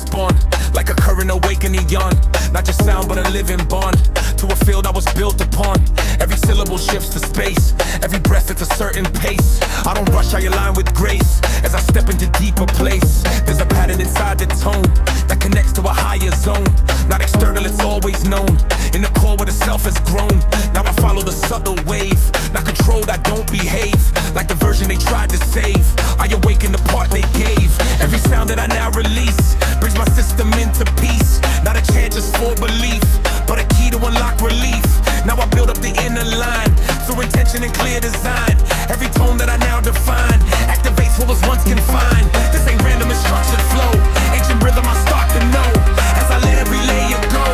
respond like a current awakening yawn. Not just sound but a living bond to a field I was built upon. Every syllable shifts to space, every breath it's a certain pace. I don't rush, I align with grace as I step into deeper place. There's a pattern inside the tone that connects to a higher zone. Not external, it's always known in the core where the self has grown. Now I follow the subtle wave, not controlled, I don't behave like the version they tried to save. I awaken the part they gave. Every sound that I now release brings my system into peace. Not a chant just for belief, but a key to unlock relief. Now I build up the inner line through intention and clear design. Every tone that I now define activates what was once confined. This ain't random, it's structured flow. Ancient rhythm I start to know as I let every layer go.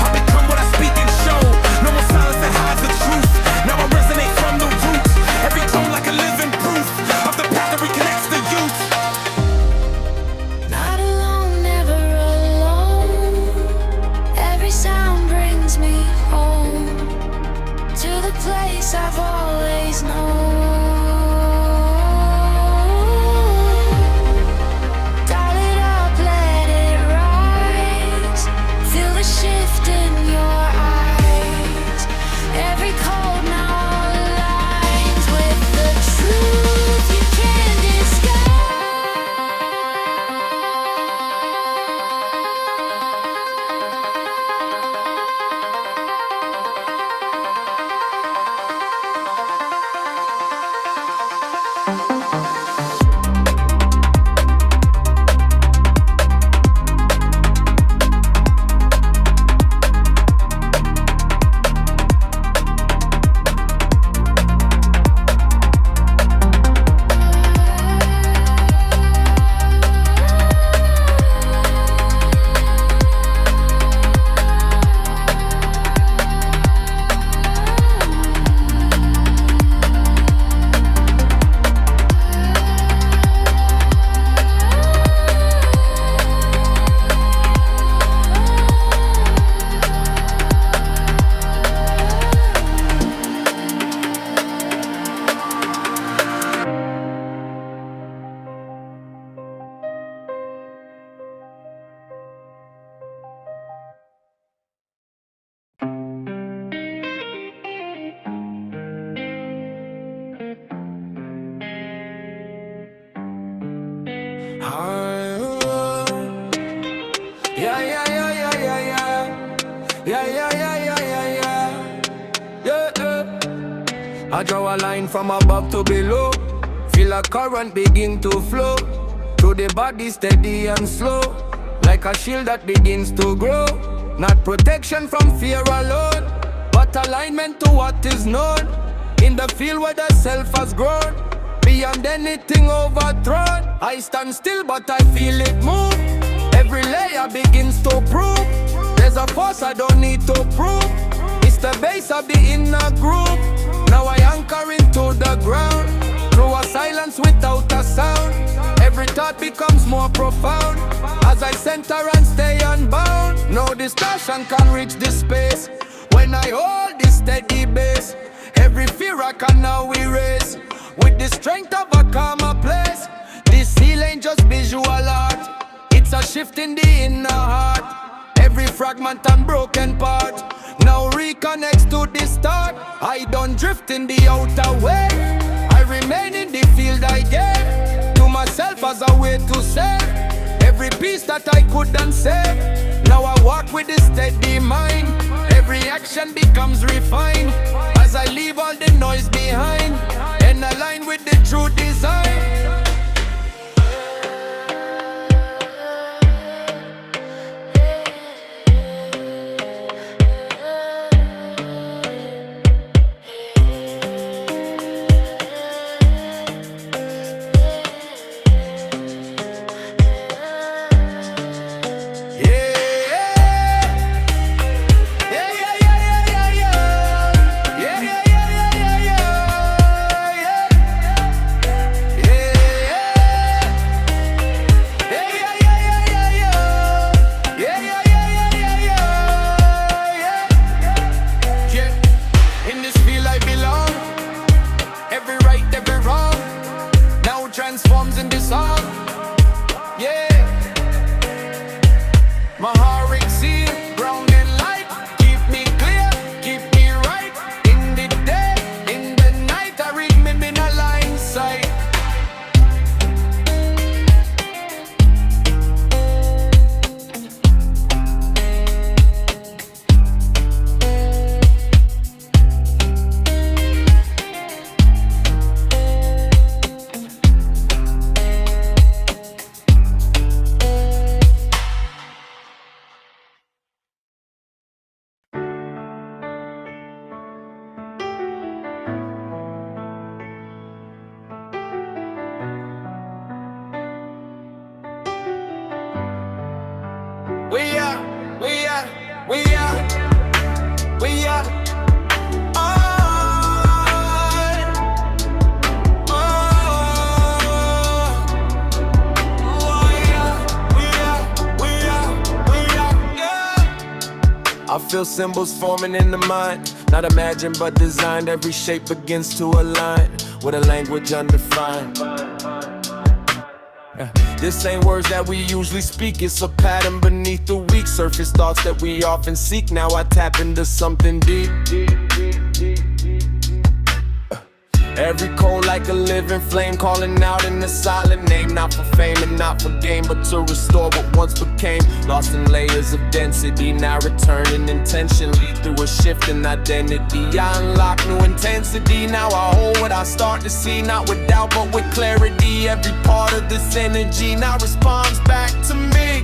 I become what I speak and show. No more silence that hides the truth. Now I resonate from the roots. Every tone like a living proof of the path that reconnects the youth. Not alone, never alone. Every sound brings me home to the place I've always known. Dial it up, let it rise. Feel the shift in your eyes. Every code now aligns with the truth you can't I draw a line from above to below. Feel a current begin to flow through the body, steady and slow, like a shield that begins to grow. Not protection from fear alone, but alignment to what is known. In the field where the self has grown, beyond anything overthrown. I stand still but I feel it move. Every layer begins to prove there's a force I don't need to prove. It's the base of the inner group. Now I anchor into the ground through a silence without a sound. Every thought becomes more profound as I center and stay unbound. No distortion can reach this space when I hold this steady base. Every fear I can now erase with the strength of a calmer place. This seal ain't just visual art, it's a shift in the inner heart. Every fragment and broken part now reconnects to the start. I don't drift in the outer way, I remain in the field I gave to myself as a way to save every piece that I couldn't save. Now I walk with a steady mind. Every action becomes refined as I leave all the noise behind and align with the true design. My heart rings here, grounded light. Keep me clear, keep me right. In the day, in the night, I read me in a line sight. We are I feel symbols forming in the mind, not imagined but designed. Every shape begins to align with a language undefined. This ain't words that we usually speak, it's a pattern beneath the weak surface thoughts that we often seek. Now I tap into something deep. Every code like a living flame, calling out in a silent name. Not for fame and not for gain, but to restore what once became lost in layers of density. Now returning intentionally through a shift in identity. I unlock new intensity. Now I hold what I start to see, not with doubt but with clarity. Every part of this energy now responds back to me.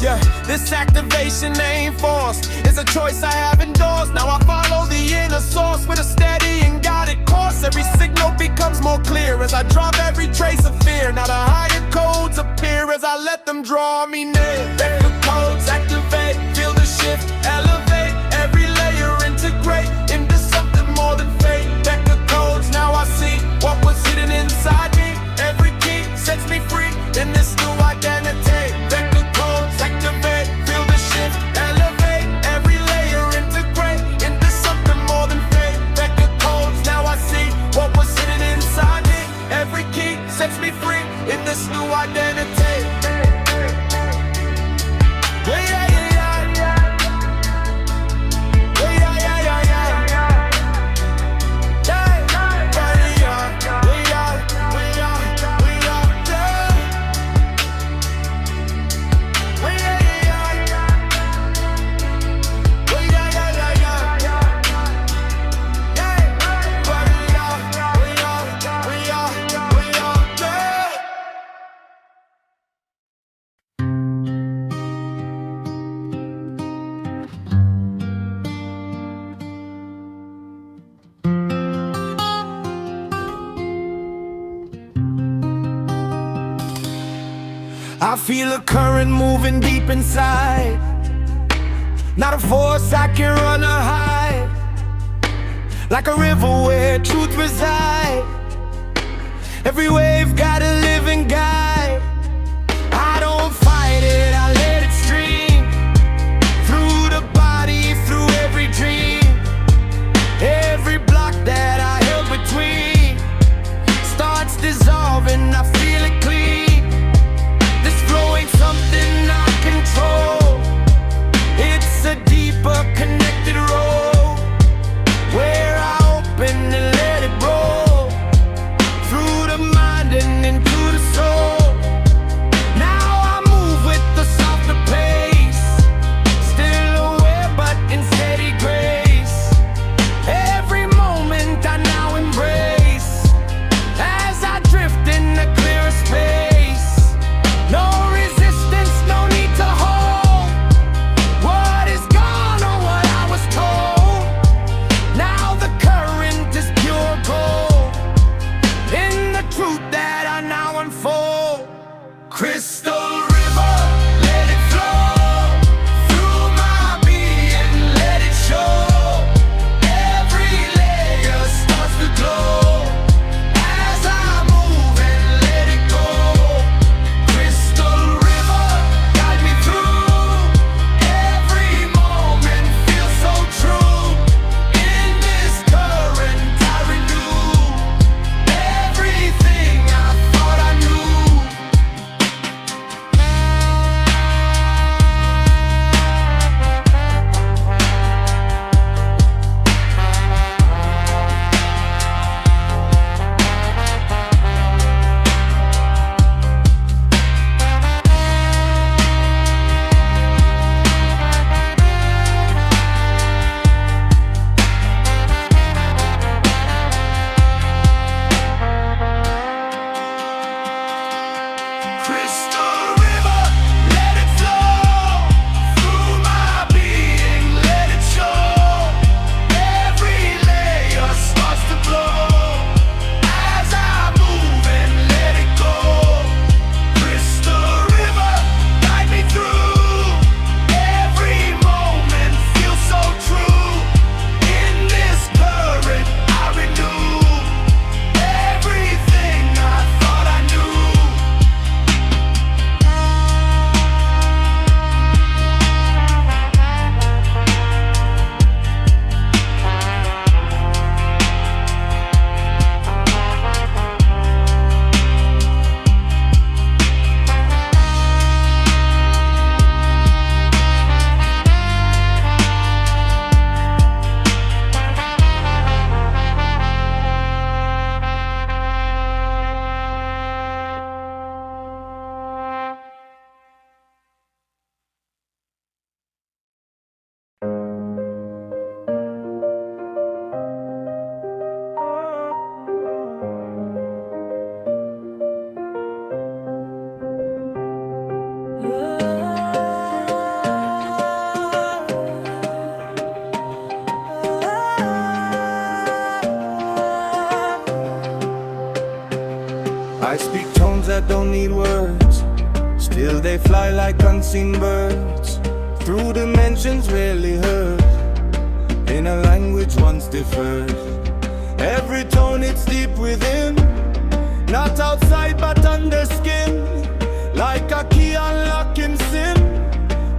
Yeah, this activation ain't forced, it's a choice I have endorsed. Now I follow the inner source with a steady and guided course. Every signal becomes more clear as I drop every trace of fear. Now the higher codes appear as I let them draw me near. Let the codes activate, feel the shift, elevate. Every layer integrate into something more than fate. Let the codes, now I see what was hidden inside me. Every key sets me free in this new identity. Let the codes activate, feel the shift, elevate. Every layer integrate into something more than fate. Let the codes, now I see what was hidden inside me. Every key sets me free in this new identity. I feel a current moving deep inside, not a force I can run or hide. Like a river where truth resides, every wave got a living guide. I don't fight it, I let it stream through the body, through every dream. Every block that I held between starts dissolving, I feel it clean. This flow ain't something I control, it's a deeper connected road where I open and let it roll through the mind and into the soul. they fly like unseen birds, through dimensions rarely heard, in a language once deferred. Every tone it's deep within, not outside but under skin, like a key unlocking sin,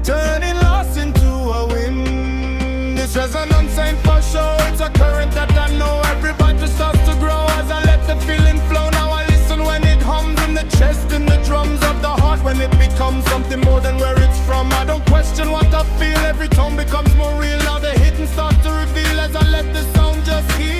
turning loss into a win. This resonance ain't for sure, it's a current that I know. Everybody starts to grow as I let the feeling flow. Now I listen when it hums in the chest, in the drums of the heart, when it becomes something more than where it's from. I don't question what I feel, every tone becomes more real. Now the hidden starts to reveal as I let the sound just heal.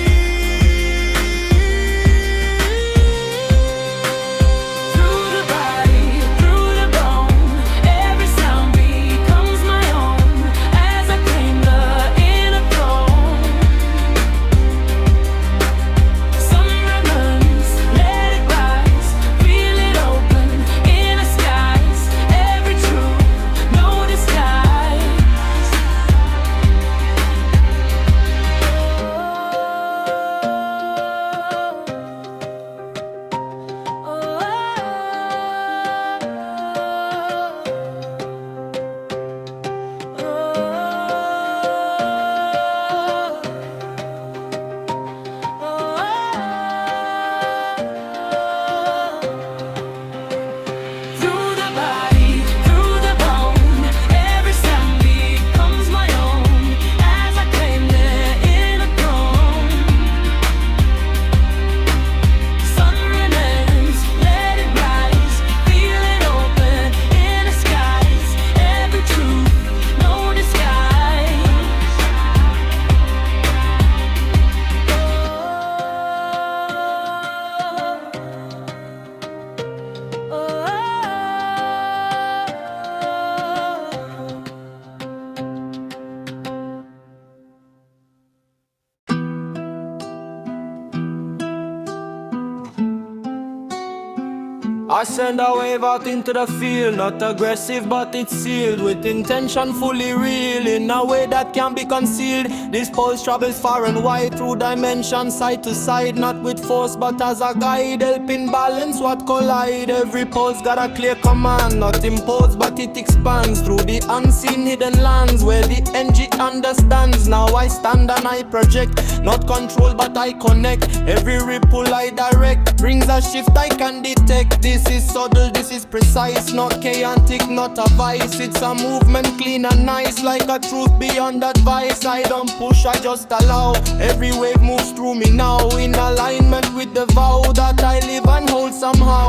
I send a wave out into the field, not aggressive but it's sealed, with intention fully real, in a way that can be concealed. This pulse travels far and wide through dimensions, side to side, not with force but as a guide, helping balance what collide. Every pulse got a clear command, not imposed but it expands through the unseen hidden lands, where the NG understands. Now I stand and I project, not control but I connect. Every ripple I direct brings a shift I can detect. This is subtle, this is precise, not chaotic, not a vice. It's a movement clean and nice, like a truth beyond advice. I don't push, I just allow. Every wave moves through me now, in alignment with the vow that I live and hold somehow.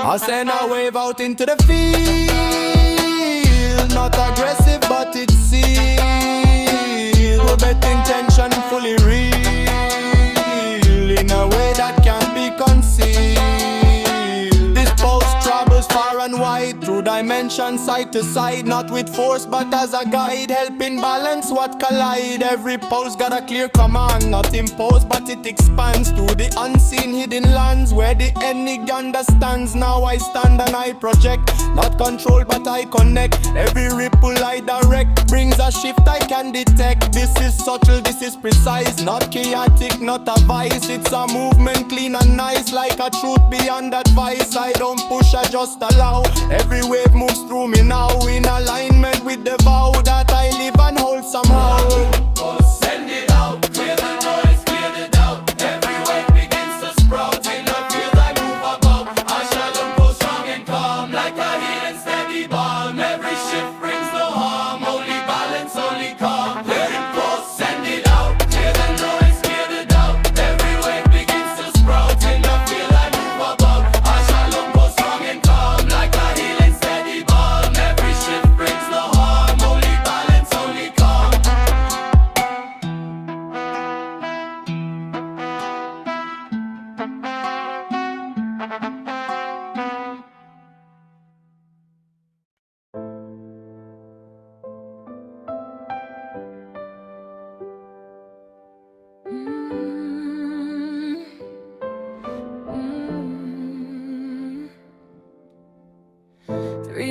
I send a wave out into the field, not aggressive but it's sealed, with intention fully real, in a way that can't be concealed. This pulse travels far and wide through dimensions, side to side, not with force but as a guide, helping balance what collide. Every pulse got a clear command, not imposed but it expands through the unseen hidden lands, where the enemy understands. Now I stand and I project, not control but I connect. Every ripple I direct brings a shift I can detect. This is subtle, this is precise, not chaotic, not a vice. It's a movement clean and nice, like a truth beyond advice. I don't push, I just allow. Every wave moves through me now, in alignment with the vow that I live and hold somehow. Send it out, clear the noise, clear the doubt. Every wave begins to sprout. In the field I move about. I shall go strong and calm, like a healing steady balm. Every shift brings no harm, only balance, only calm. Let it go, send it out, clear the noise, clear the doubt. Every wave begins to sprout. In the field I move about. I shall go strong and calm, like a healing steady balm.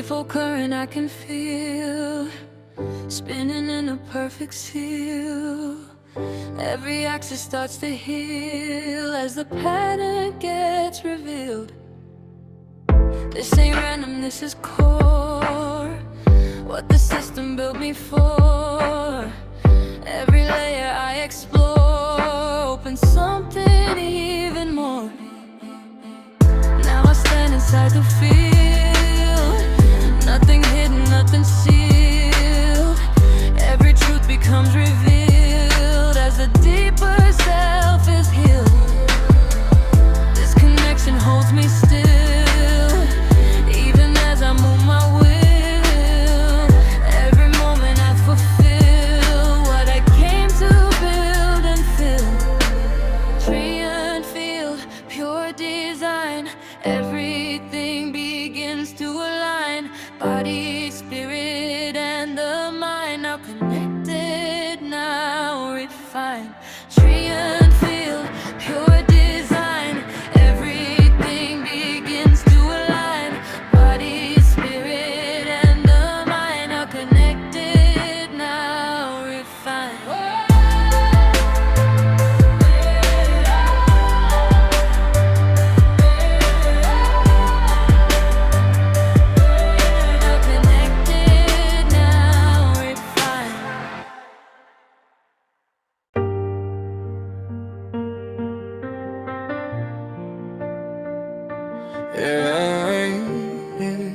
full current I can feel, spinning in a perfect seal. Every axis starts to heal as the pattern gets revealed. This ain't random, this is core, what the system built me for. Every layer I explore opens something even more. Now I stand inside the field, nothing hidden, nothing sealed. Every truth becomes revealed as the deeper self is healed. This connection holds me still, even as I move my will. Every moment I fulfill what I came to build and fill. Tree and field, pure design, everything begins to align. Body, spirit, and the mind, now connected, now refined. Tree and field, pure design, everything begins to align. Body, spirit, and the mind, now connected, now refined. Now connected, now refined. Yeah, yeah.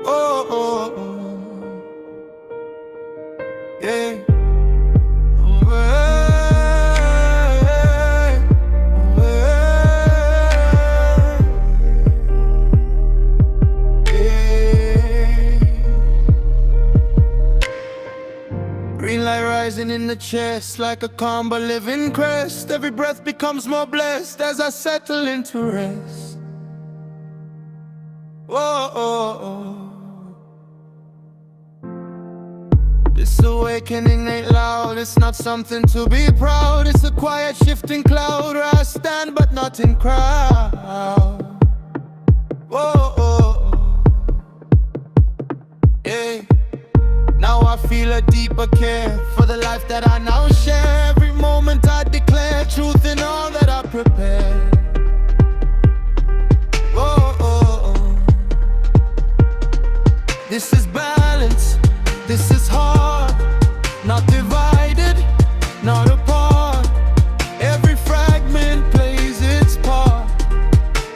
Oh, oh, oh. Yeah. Oh, yeah. Green light rising in the chest like a calm but living crest. Every breath becomes more blessed as I settle into rest. Whoa, oh, oh. This awakening ain't loud, it's not something to be proud. It's a quiet shifting cloud where I stand but not in crowd. Whoa, oh, oh. Yeah. Now I feel a deeper care for the life that I now share. Every moment I declare truth in all that I prepare. Whoa, oh, oh. This is balance, this is hard, not divided, not apart. Every fragment plays its part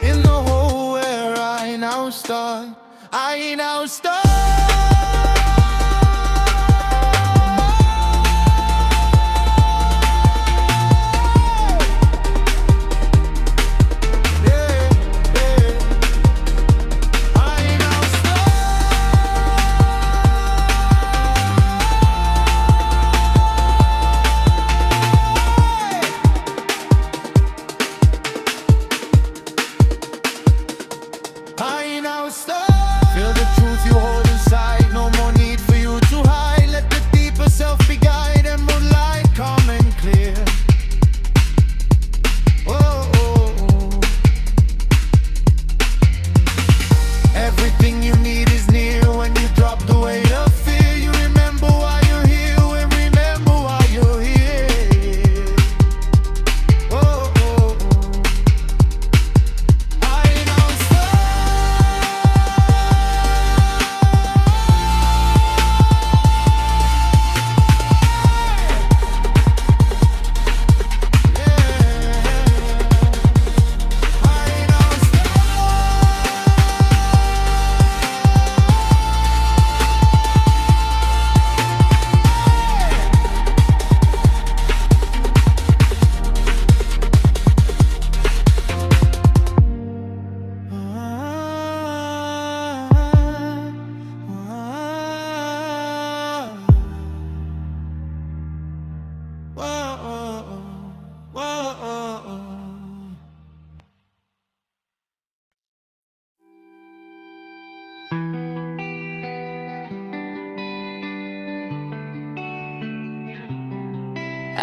in the whole where I now start. I now start. I now start. Feel the truth you hold inside.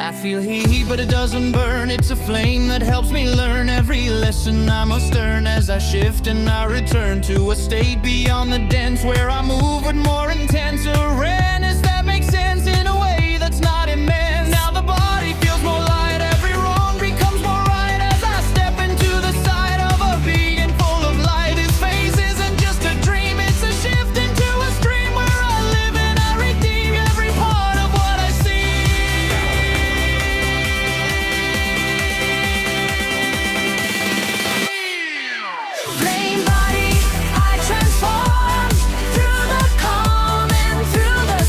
I feel heat, but it doesn't burn. It's a flame that helps me learn every lesson I must earn as I shift and I return to a state beyond the dense, where I move with more intense awareness that makes sense in a way that's not immense. Now the body feels more light, every wrong becomes more right as I step into the side of a being full of light. This phase isn't just a dream, it's a shift into a stream where I live and I redeem every part of what I see. Flame body, I transform through the calm and through the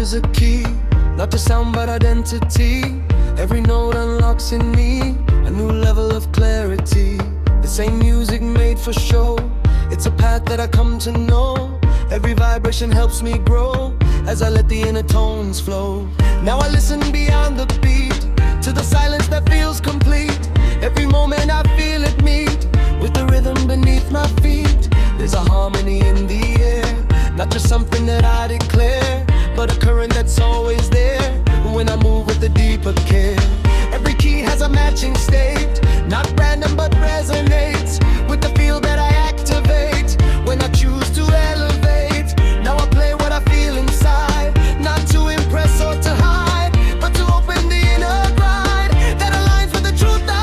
is a key, not just sound but identity. Every note unlocks in me a new level of clarity. This ain't music made for show, it's a path that I come to know. Every vibration helps me grow as I let the inner tones flow. Now I listen beyond the beat to the silence that feels complete. Every moment I feel it meet with the rhythm beneath my feet. There's a harmony in the air, not just something that I declare, but a current that's always there when I move with a deeper care. Every key has a matching state, not random but resonates with the field that I activate when I choose to elevate. Now I play what I feel inside, not to impress or to hide, but to open the inner glide that aligns with the truth I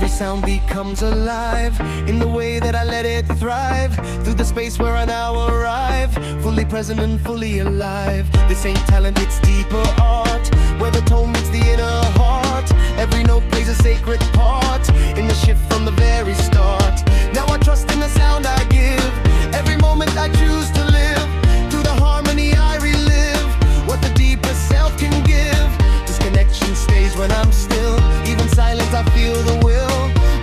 sound becomes alive in the way that I let it thrive through the space where I now arrive, fully present and fully alive. This ain't talent, it's deeper art, where the tone meets the inner heart. Every note plays a sacred part in the shift from the very start. Now I trust in the sound I give, every moment I choose to live. Through the harmony I relive what the deepest self can give. This connection stays when I'm still, even silent I feel the will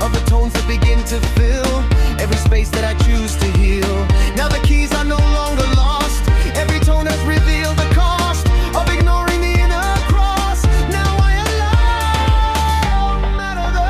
of the tones that begin to fill every space that I choose to heal. Now the keys are no longer lost, every tone has revealed the cost of ignoring the inner cross. Now I allow, no matter the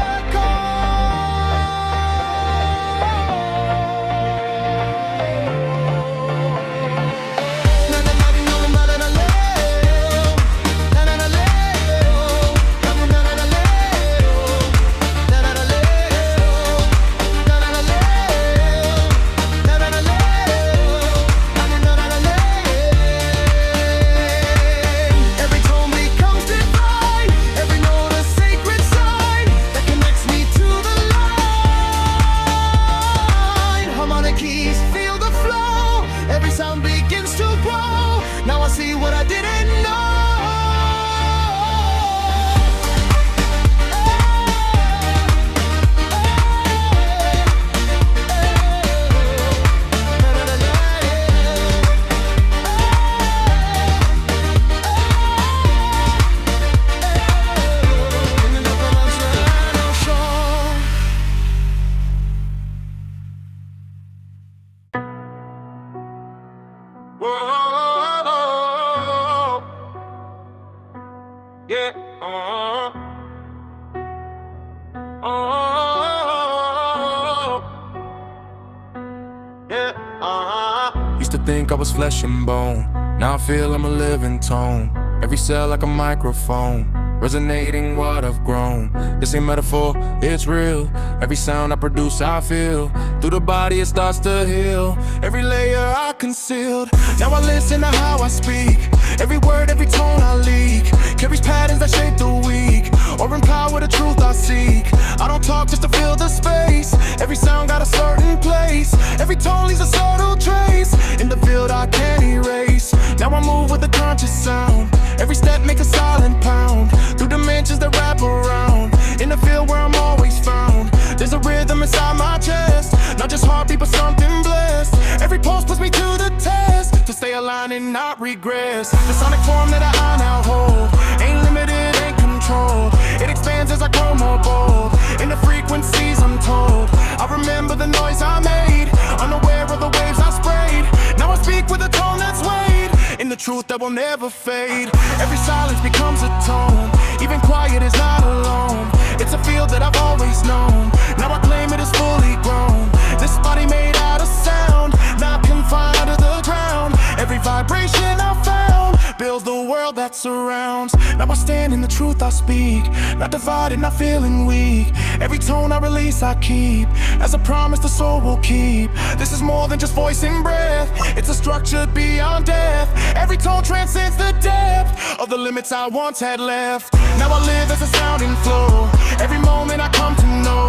Used to think I was flesh and bone, now I feel I'm a living tone. Every cell like a microphone, resonating what I've grown. This ain't metaphor, it's real. Every sound I produce I feel, through the body it starts to heal. Every layer I concealed, now I listen to how I speak. Every word, every tone I leak, carries patterns that shape the weak, or empower the truth I seek. I don't talk just to fill the space, every sound got a certain place. Every tone leaves a subtle trace, in the field I can't erase. Now I move with a conscious sound, every step makes a silent pound, through dimensions that wrap around, in the field where I'm always found. There's a rhythm inside my chest, not just heartbeat but something blessed. Every pulse puts me to the test, to stay aligned and not regress. The sonic form that I now hold ain't limited, ain't controlled. It expands as I grow more bold, in the frequencies untold. I remember the noise I made, unaware of the waves I sprayed. Now I speak with a tone that's weighed in the truth that will never fade. Every silence becomes a tone, even quiet is not alone. It's a field that I've always known, now I claim it is fully grown. This body made out of sound, not confined to the ground. Every vibration I found builds the world that that surrounds. Now I stand in the truth I speak, not divided, not feeling weak. Every tone I release I keep, as a promise the soul will keep. This is more than just voice and breath, it's a structure beyond death. Every tone transcends the depth of the limits I once had left. Now I live as a sounding flow. Every moment I come to know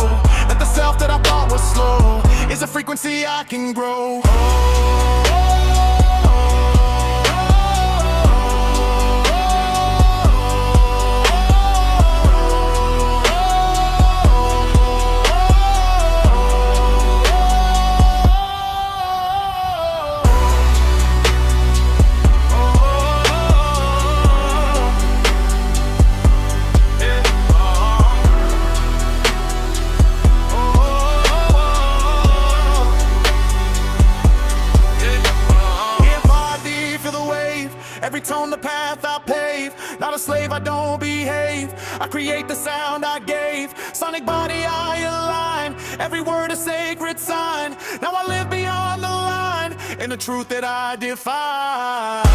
that the self that I thought was slow is a frequency I can grow. Every tone the path I pave, not a slave I don't behave. I create the sound I gave, sonic body I align. Every word a sacred sign, now I live beyond the line in the truth that I define.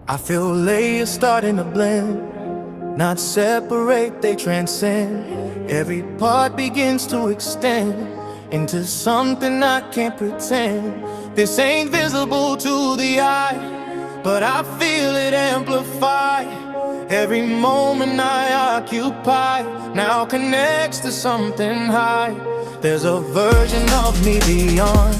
I feel layers starting to blend, not separate, they transcend. Every part begins to extend into something I can't pretend. This ain't visible to the eye, but I feel it amplify. Every moment I occupy now connects to something high. There's a version of me beyond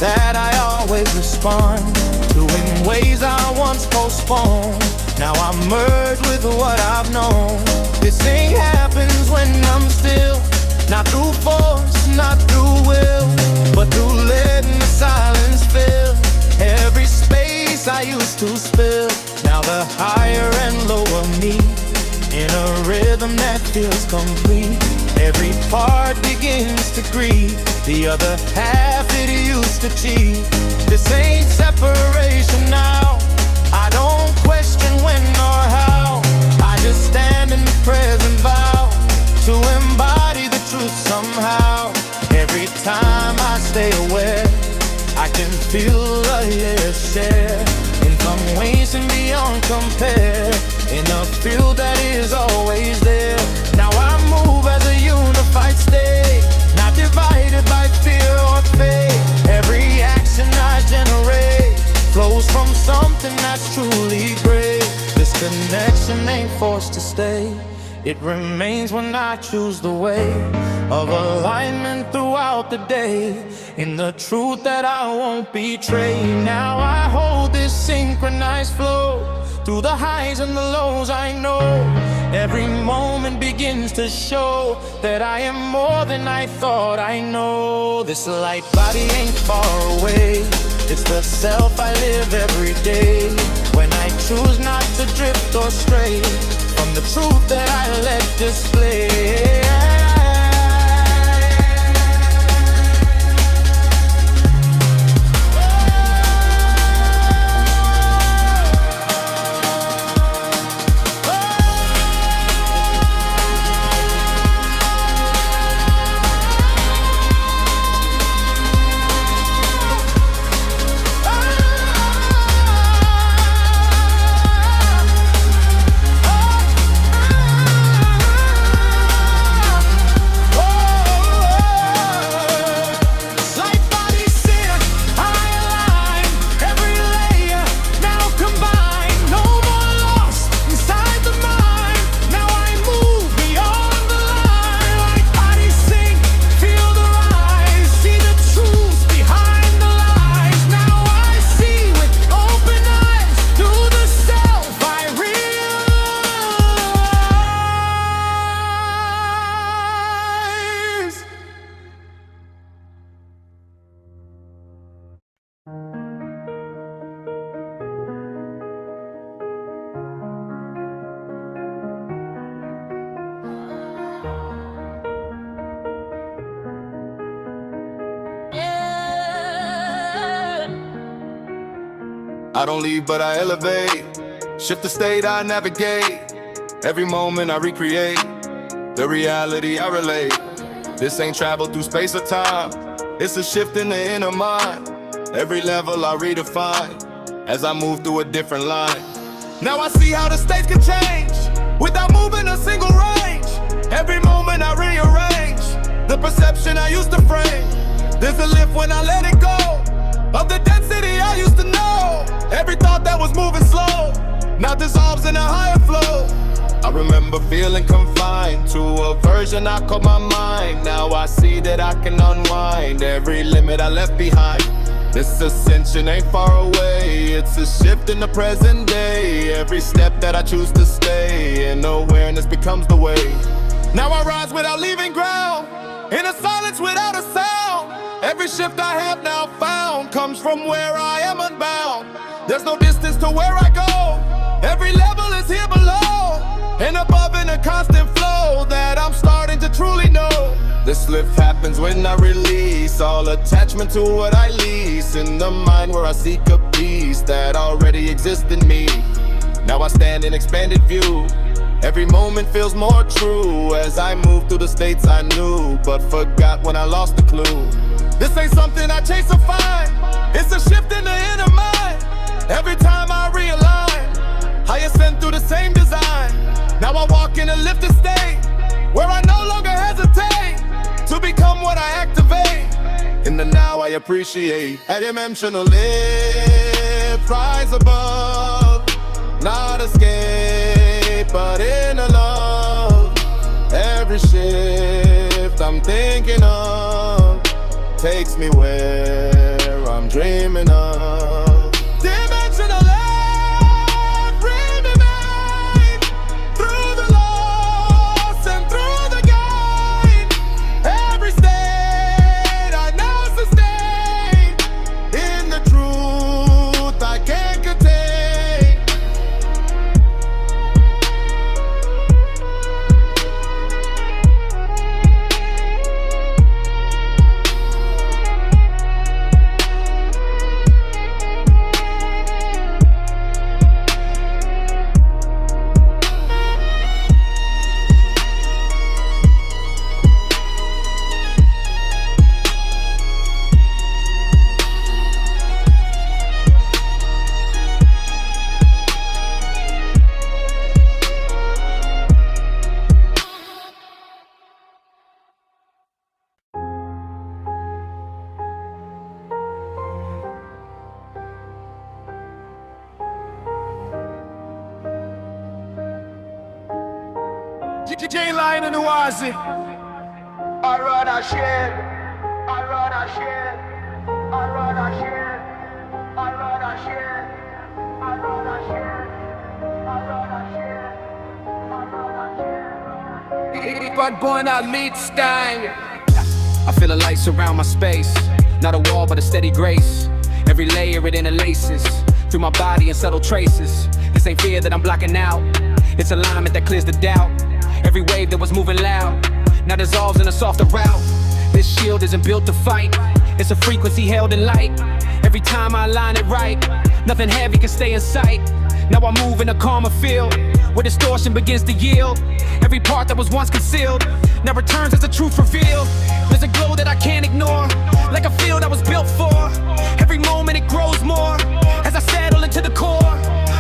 that I always respond to in ways I once postponed. Now I merge with what I've known. This thing happens when I'm still, not through force, not through will, but through letting the silence fill every space I used to spill. Now the higher and lower me in a rhythm that feels complete. Every part begins to grieve the other half it used to cheat. This ain't separation now, I don't question when or how. I just stand in the present vow to embody the truth somehow. Every time I stay aware, I can feel the air share information beyond compare, in a field that is always there. Now I move as a unified state, not divided by fear or faith. Every action I generate flows from something that's truly great. This connection ain't forced to stay, it remains when I choose the way of alignment throughout the day, in the truth that I won't betray. Now I hold this synchronized flow through the highs and the lows. I know every moment begins to show that I am more than I thought I know. This light body ain't far away, it's the self I live every day. When I choose not to drift or stray from the truth that I let display. I don't leave, but I elevate. Shift the state, I navigate. Every moment I recreate the reality I relate. This ain't travel through space or time. It's a shift in the inner mind. Every level I redefine as I move through a different line. Now I see how the states can change without moving a single range. Every moment I rearrange the perception I used to frame. There's a lift when I let it go of the density I used to know. Every thought that was moving slow now dissolves in a higher flow. I remember feeling confined to a version I called my mind. Now I see that I can unwind every limit I left behind. This ascension ain't far away. It's a shift in the present day. Every step that I choose to stay in awareness becomes the way. Now I rise without leaving ground, in a silence without a sound. Every shift I have now found comes from where I am unbound. There's no distance to where I go. Every level is here below and above in a constant flow that I'm starting to truly know. This lift happens when I release all attachment to what I lease. In the mind where I seek a peace that already exists in me. Now I stand in expanded view. Every moment feels more true as I move through the states I knew but forgot when I lost the clue. This ain't something I chase or find. It's a shift in the inner mind. Every time I realign, I ascend through the same design. Now I walk in a lifted state where I no longer hesitate to become what I activate. In the now I appreciate. Adimensional lift, rise above, not escape, but in a love. Every shift I'm thinking of takes me where I'm dreaming of. Dimensional lift, remain through the loss and through the gain. Every state I now sustain in the truth I can't contain. Lyran and Anuhazi. I rather share, I rather share, I rather share, I rather share, I rather share, I rather share. Bad boy not lead style. I feel a light surround my space, not a wall but a steady grace. Every layer it interlaces through my body in subtle traces. This ain't fear that I'm blocking out, it's alignment that clears the doubt. Every wave that was moving loud now dissolves in a softer route. This shield isn't built to fight, it's a frequency held in light. Every time I align it right, nothing heavy can stay in sight. Now I move in a calmer field where distortion begins to yield. Every part that was once concealed now returns as the truth revealed. There's a glow that I can't ignore, like a field I was built for. Every moment it grows more as I settle into the core.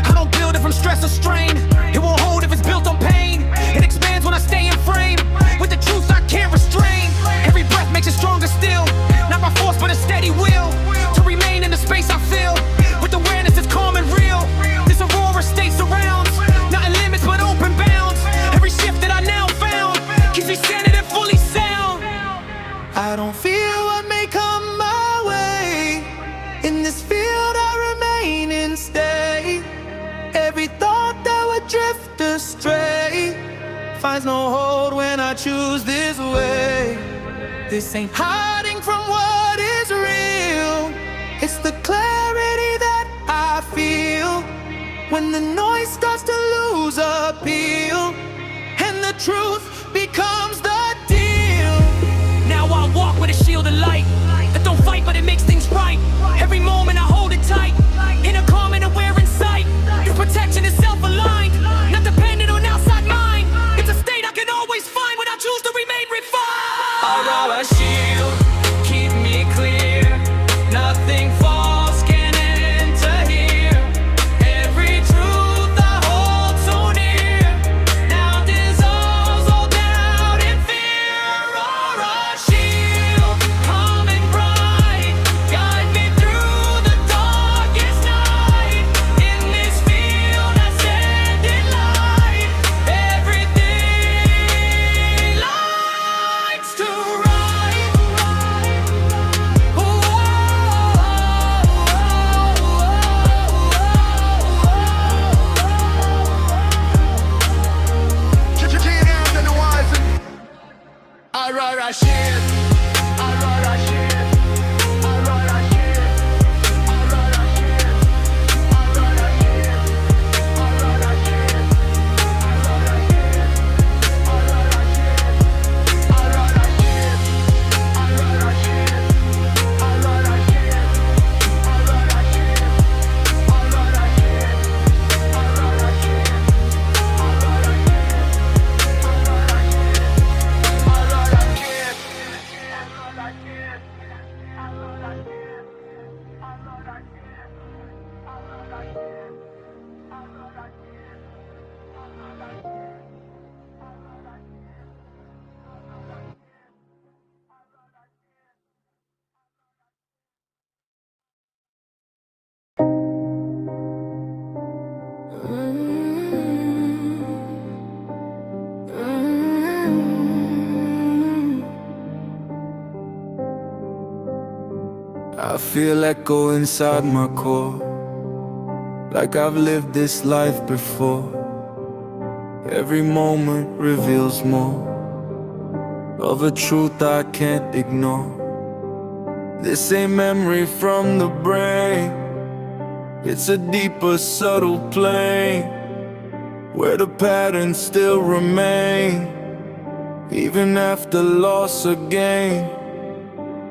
I don't build it from stress or strain, it won't hold if it's built on pain. It expands when I stay in frame with the truth I can't restrain. Every breath makes it stronger still, not by force but a steady will to remain in the space I feel with awareness that's calm and real. This aurora state surrounds, not in limits but open bounds. Every shift that I now found keeps me centered and fully sound. I don't fear what may come my way. In this field I remain and stay. Every thought that would drift astray finds no hold when I choose this way. This ain't hiding from what is real, it's the clarity that I feel when the noise starts to lose appeal and the truth becomes the deal. Now I walk with a shield of light that don't fight but it makes things right. Every moment I hold it tight in a calm and a Aurora shield, keep me clear. Nothing false can enter here. Every truth I hold so near now dissolves all doubt and fear. Aurora shield, coming bright, guide me through the darkest night. In this field I stand in light. Everything lights to right. Aurora shield, Aurora shield, Aurora shield, Aurora shield, Aurora shield, Aurora shield, Aurora shield, Aurora shield, Aurora shield, Aurora shield, Aurora shield, Aurora shield, Aurora shield, Aurora shield, I feel echo inside my core, like I've lived this life before. Every moment reveals more of a truth I can't ignore. This ain't memory from the brain, it's a deeper, subtle plane, where the patterns still remain, even after loss or gain.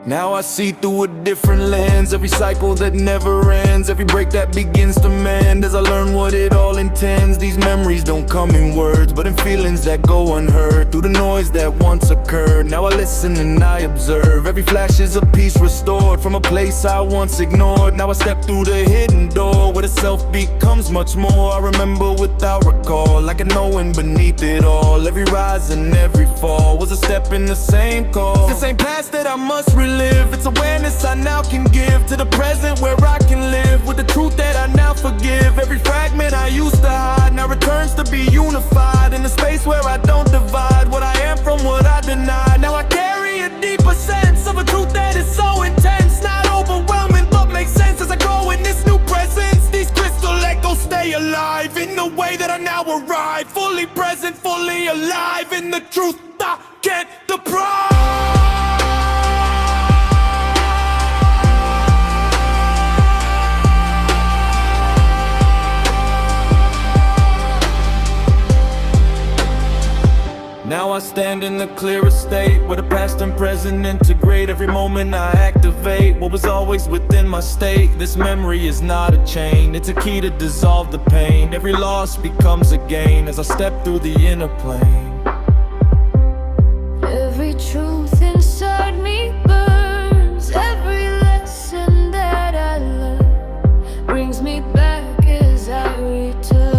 Now I see through a different lens, every cycle that never ends, every break that begins to mend. As I learn what it all intends, these memories don't come in words, but in feelings that go unheard, through the noise that once occurred. Now I listen and I observe, every flash is a piece restored from a place I once ignored. Now I step through the hidden door, where the self becomes much more. I remember without recall, like a knowing beneath it all. Every rise and every fall was a step in the same call. The same past that I must relive, it's awareness I now can give to the present, where I can live with the truth that I now forgive. Every fragment I used to hide now returns to be unified in a space where I don't divide what I am from what I deny. Now I carry a deeper sense of a truth that is so intense, not overwhelming but makes sense as I grow in this new presence. These crystal echoes stay alive in the way that I now arrive, fully present, fully alive in the truth I can't deprive. Now I stand in the clearest state, where the past and present integrate. Every moment I activate what was always within my state. This memory is not a chain, it's a key to dissolve the pain. Every loss becomes a gain as I step through the inner plane. Every truth inside me burns. Every lesson that I learned brings me back as I return.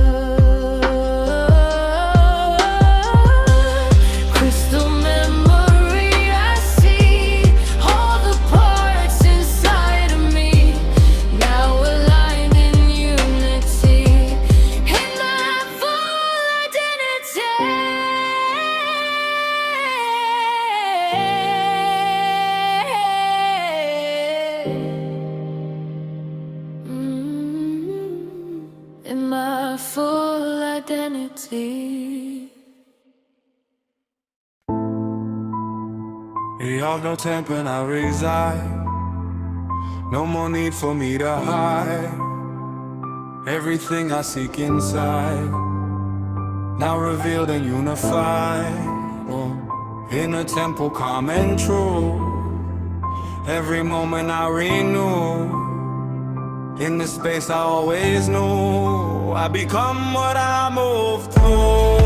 Crystal memory, I see all the parts inside of me, now aligned in unity, in my full identity. In my full identity. Y'all no temper, I reside. No more need for me to hide. Everything I seek inside, now revealed and unified. In a temple calm and true, every moment I renew. In this space I always knew, I become what I move through.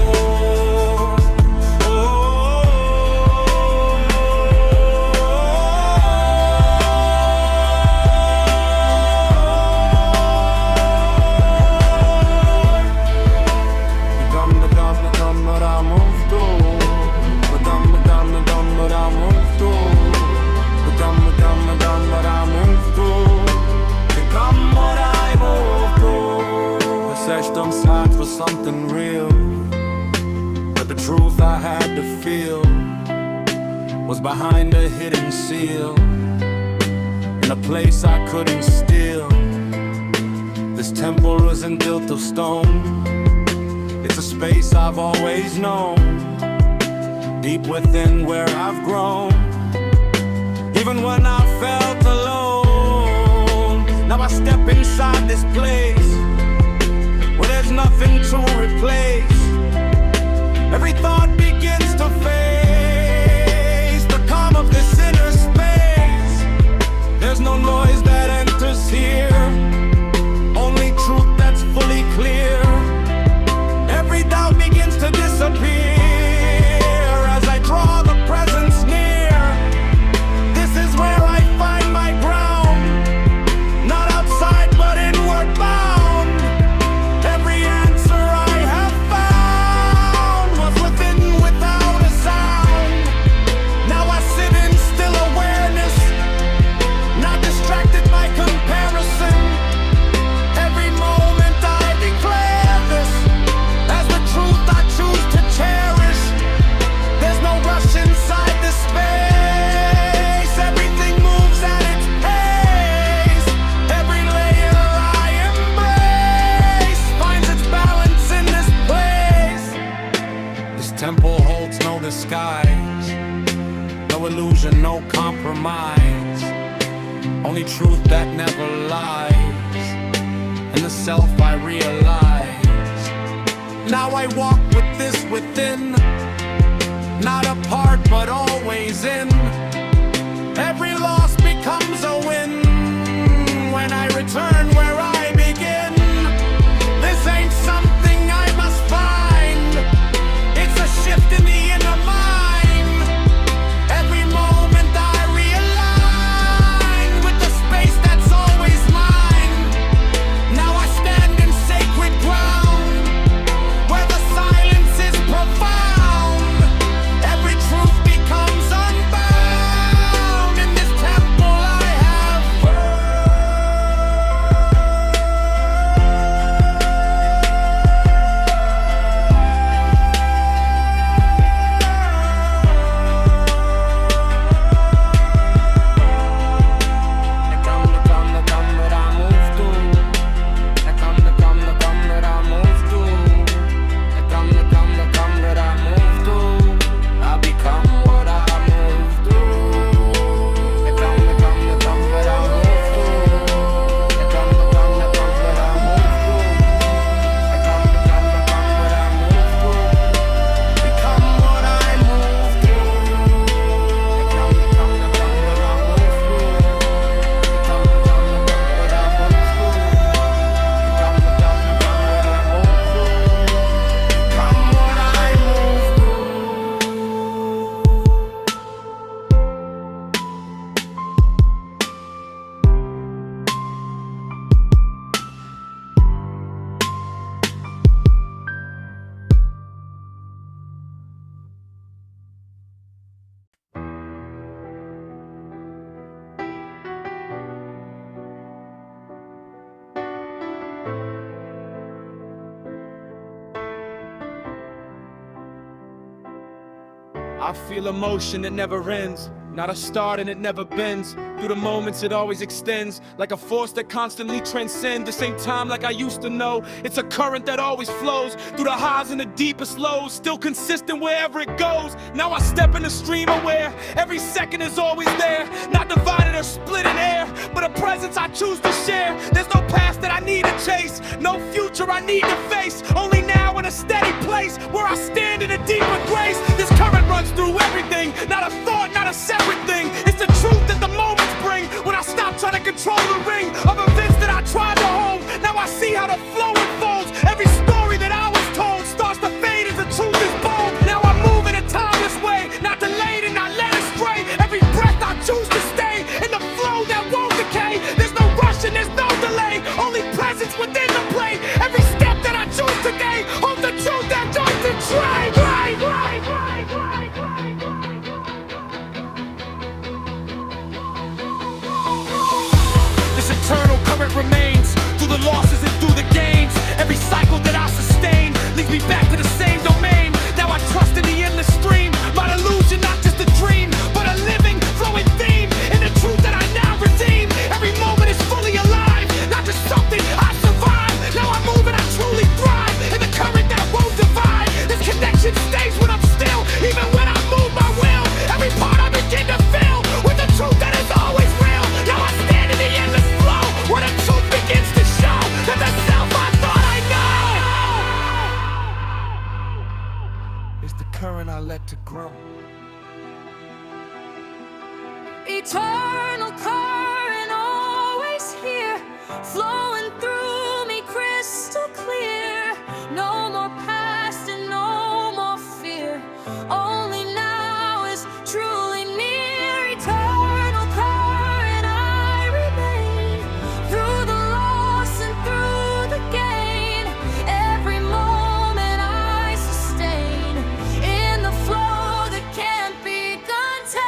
truth I had to feel was behind a hidden seal, in a place I couldn't steal. This temple wasn't built of stone, it's a space I've always known, deep within where I've grown. Even when I felt alone, now I step inside this place where there's nothing to replace. Every thought begins to face the calm of this inner space. There's no noise that enters here, only truth that's fully clear. Every doubt begins to disappear as I draw the presence near. This is where I find my ground, not outside but inward bound. Every answer I have found was within without a sound. Now I sit in still awareness, not distracted by comparison. Every moment I declare this as the truth I choose to cherish. There's no rush inside this space, everything moves at its pace. Every layer I embrace finds its balance in this place. This temple holds no disguise, no illusion, no compromise, only truth that never lies, and the self I realize. Now I walk with this within, not apart but always in. Every loss becomes a win when I return where I begin. This ain't something I must find, it's a shift in the inner mind. Every moment I realign with the space that's always mine. Now I stand in sacred ground where the silence is profound. Every truth becomes unbound in this temple I have I feel emotion that never ends, not a start and it never bends. Through the moments it always extends, like a force that constantly transcends. The same time like I used to know, it's a current that always flows through the highs and the deepest lows, still consistent wherever it goes. Now I step in the stream aware, every second is always there, not divided or split in air, but a presence I choose to share. There's no past that I need to chase, no future I need to face, only now in a steady place where I stand in a deeper grace. This current runs through everything, not a thought, not a separate thing. It's the truth that the moments bring when I stop trying to control the ring of events that I tried to hold. Now I see how the flow unfolds. Every story that I was told starts to fade as the truth is bold. Now I move in a timeless way, not delayed and not led astray. Every breath I choose to stay in the flow that won't decay. There's no rush and there's no delay, only presence within the play. Every step that I choose today, hold the truth that don't betray. to grow. Eternal current always here, flowing through me crystal clear. No more past and no more fear. Only now is truly near. Eternal current I remain, through the loss and through the gain. Every moment I sustain, in the flow that can't be contained.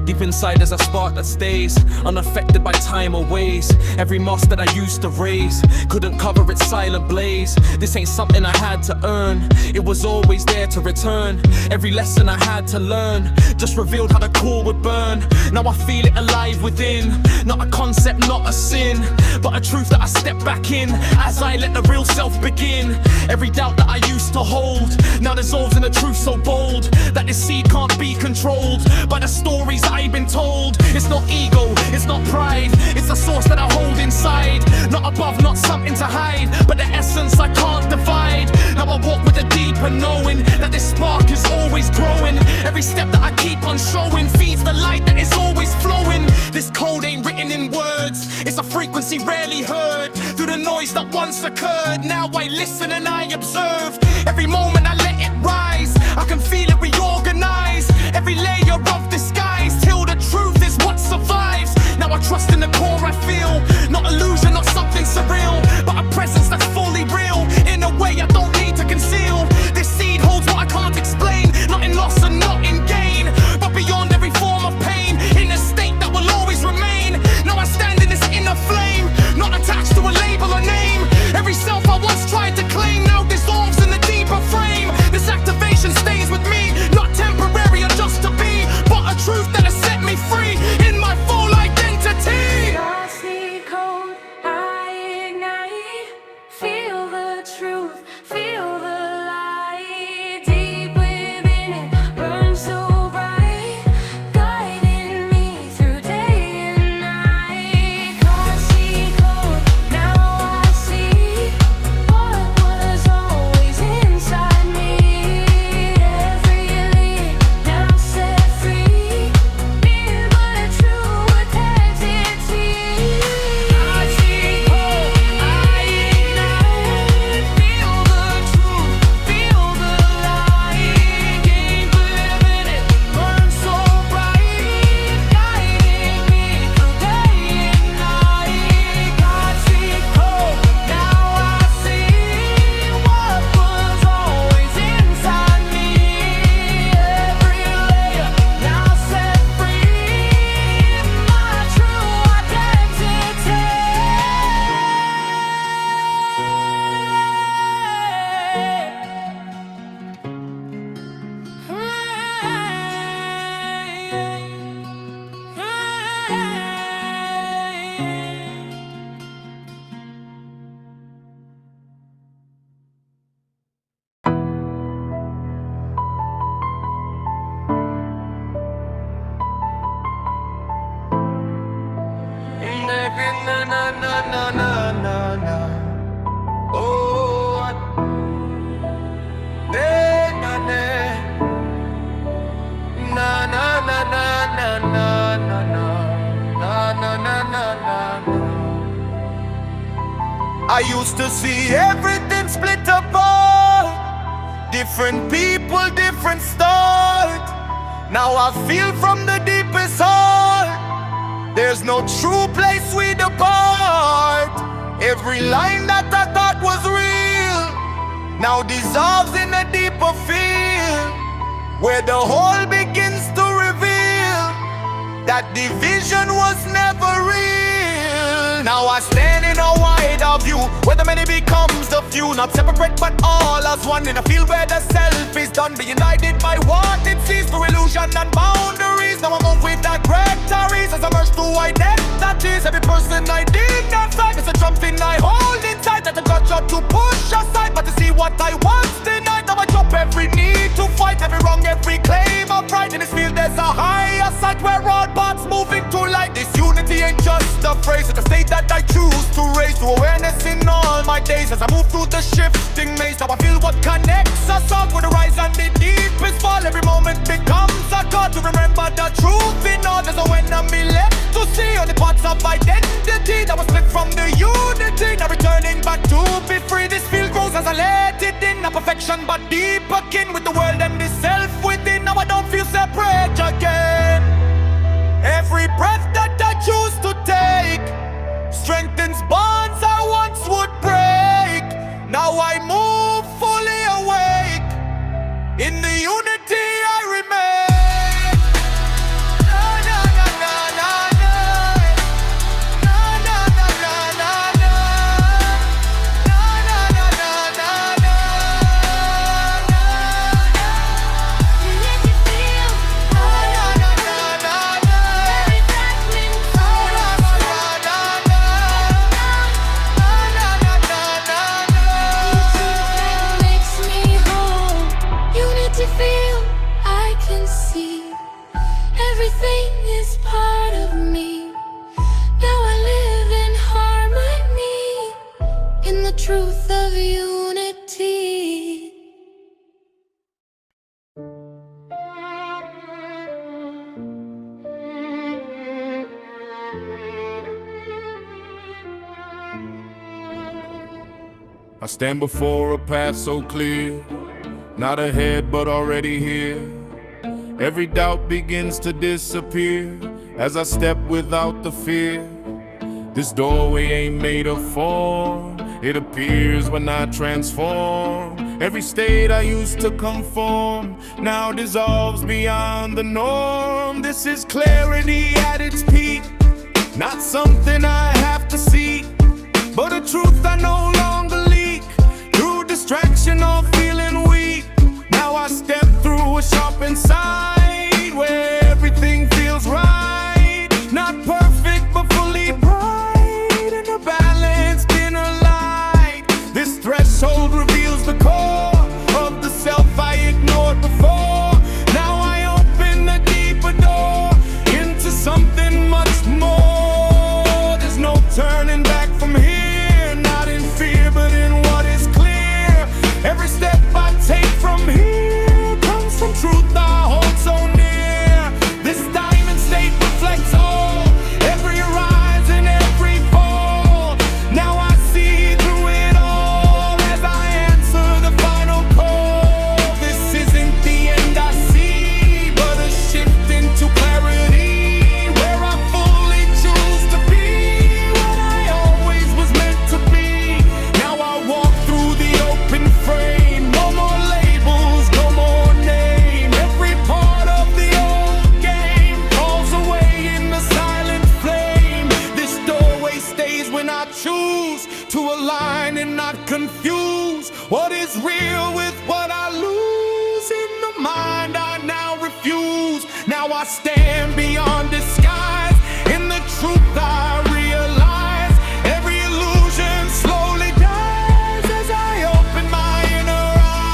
Deep inside there's a spark that stays unaffected by time or ways. Every moss that I used to raise couldn't cover its silent blaze. This ain't something I had to earn, it was always there to return. Every lesson I had to learn just revealed how the core would burn. Now I feel it alive within, not a concept, not a sin, but a truth that I step back in as I let the real self begin. Every doubt that I used to hold now dissolves in a truth so bold that this seed can't be controlled by the stories I've been told. It's not ego, it's not pride, it's the source that I hold inside. Not above, not something to hide, but the essence I can't divide. Now I walk with a deeper knowing that this spark is always growing. Every step that I keep on showing feeds the light that is always flowing. This code ain't written in words, it's a frequency rarely heard. Through the noise that once occurred, now I listen and I observe. Every moment I let it rise, I can feel it reorganize. Every layer of disguise till the truth is what survives. Now I trust in the core I feel, not illusion, not something surreal, but a presence that's fully real, in a way I don't need to conceal. This seed holds what I can't explain, not in loss and not in gain, but beyond every form of pain, in a state that will always remain. Now I stand in this inner flame, not attached to a label or name. Every self I once tried to claim now dissolves in the deeper frame. This activation stays with me, not temporary or just to be, but a truth that has set me free in my full identity. Galaxy code, I ignite. Feel the truth, feel the light. Deep within it, burns so bright, guiding me through day and night. Galaxy code, now I see what I used to see everything split apart. Different people, different start. Now I feel from the deepest heart. There's no true place we depart. Every line that I thought was real now dissolves in a deeper field, where the whole begins to reveal that division was never real. Now I stand in a wider view, where the many becomes the few, not separate but all as one, in a field where the self is done, being united by what it sees through illusion and boundaries. Now I move with that rectories as I merge through identities. Every person I dignify, it's a something I hold inside that the judge ought to push aside, but to see what I once denied. Now I drop every need to fight, every wrong, every claim of pride. In this field there's a higher sight where all paths moving to light. This unity ain't just a phrase, it's a state that I choose to raise to awareness in all my days. As I move through the shifting maze, now I feel what connects us all, with the rise and the deepest fall. Every moment becomes a call to remember the truth in all. There's no enemy left to see, only parts of identity that was split from the unity. Now returning back to be free. This field grows as I let it in, not perfection but deeper kin with the world and the self within. Now I don't feel separate again. Every breath that I choose to take strengthens bonds I once would break. Now I move fully awake. In the unity I remain. Everything is part of me. Now I live in harmony, in the truth of unity. I stand before a path so clear, not ahead but already here. Every doubt begins to disappear as I step without the fear. This doorway ain't made of form, it appears when I transform. Every state I used to conform now dissolves beyond the norm. This is clarity at its peak, not something I have to seek, but a truth I no longer leak through distraction or feeling weak. Now I step through a sharp inside where everything feels right. Not perfect but fully bright in a balanced inner light. This threshold reveals the core of the self I ignored before. Now I open a deeper door into something much more. There's no turning back from here, not in fear but in what is clear. Every step I take from here comes from truth I hold so near. This diamond state reflects all, every rise and every fall. Now I see through it all as I answer the final call. This isn't the end I see, but a shift into clarity, where I fully choose to be what I always was meant to be. Now I walk through the open frame, no more labels, no more name. Every part of the old game falls away in the silent flame. This doorway stays when I choose to align and not confuse what is real with what I lose. In the mind I now refuse. Now I stand beyond disguise, in the truth I realize. Every illusion slowly dies as I open my inner eyes.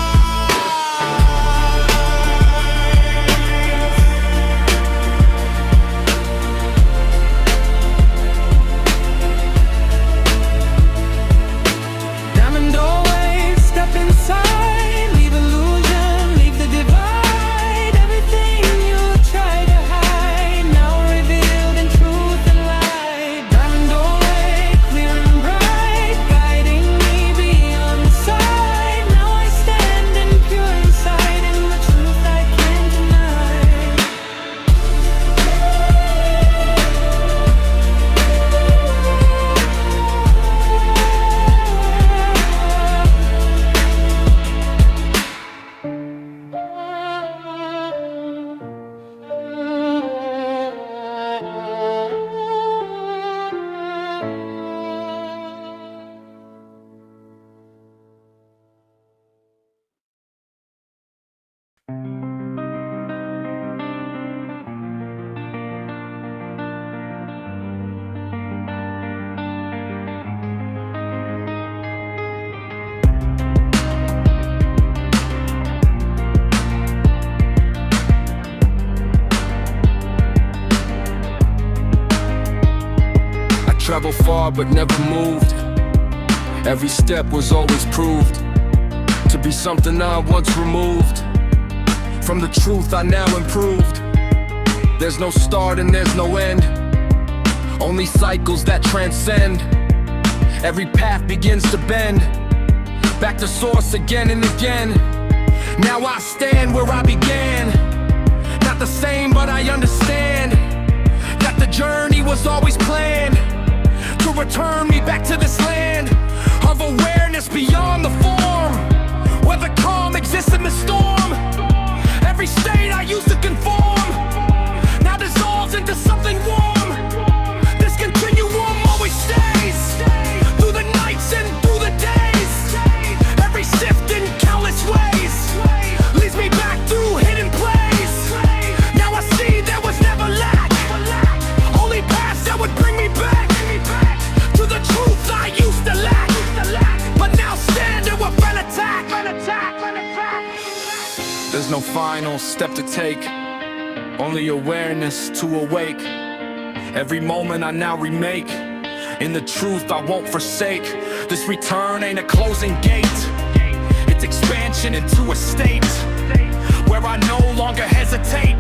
Diamond doorways, step inside, leave illusion, leave the divide. Everything you try to hide now reveals Traveled far but never moved. Every step was always proved to be something I once removed. From the truth I now improved. There's no start and there's no end, only cycles that transcend. Every path begins to bend back to source again and again. Now I stand where I began, not the same but I understand that the journey was always planned to return me back to this land of awareness beyond the form, where the calm exists in the storm. Every state I used to conform now dissolves into something warm. This continuum always stays through the nights and through the days. Every shift in countless ways leads me back through hidden plays. Now I see there was never lack, only paths that would bring me back to the truth I used to lack, but now stand and we're an attack. There's no final step to take, only awareness to awake. Every moment I now remake, in the truth I won't forsake. This return ain't a closing gate, it's expansion into a state where I no longer hesitate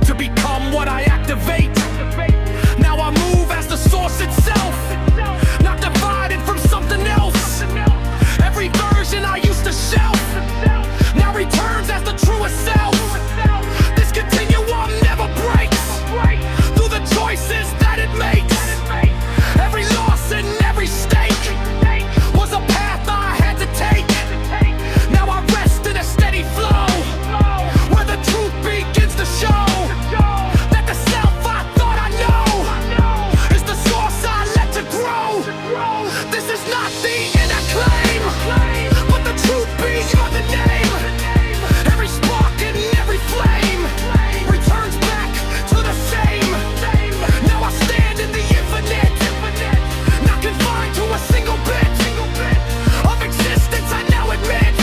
to become what I activate. Now I move as the source itself, not divided from something else. Every version I used to shelf now returns as the truest self. This continuum never breaks through the choices that it makes. Every loss and every stake was a path I had to take. Now I rest in a steady flow where the truth begins to show that the self I thought I know is the source I let to grow. This is not the inner claim, but the truth beyond the name. Every spark and every flame returns back to the same. Now I stand in the infinite, not confined to a single bit of existence. I now admit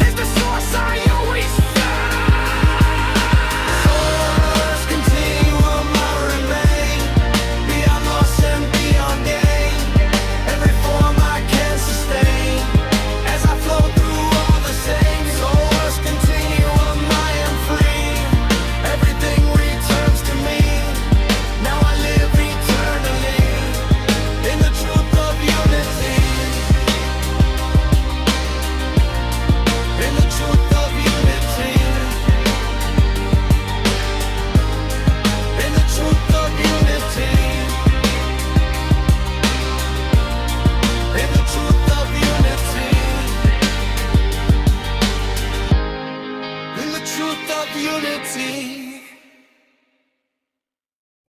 is the source I always found. Source continuum I remain, beyond loss and beyond gain. Every form I can sustain as I flow through all the same. Source continuum I am free, everything returns to me. Now I live eternally in the truth of unity. In the truth of unity. In the truth of unity. In the truth of unity. In the truth of unity.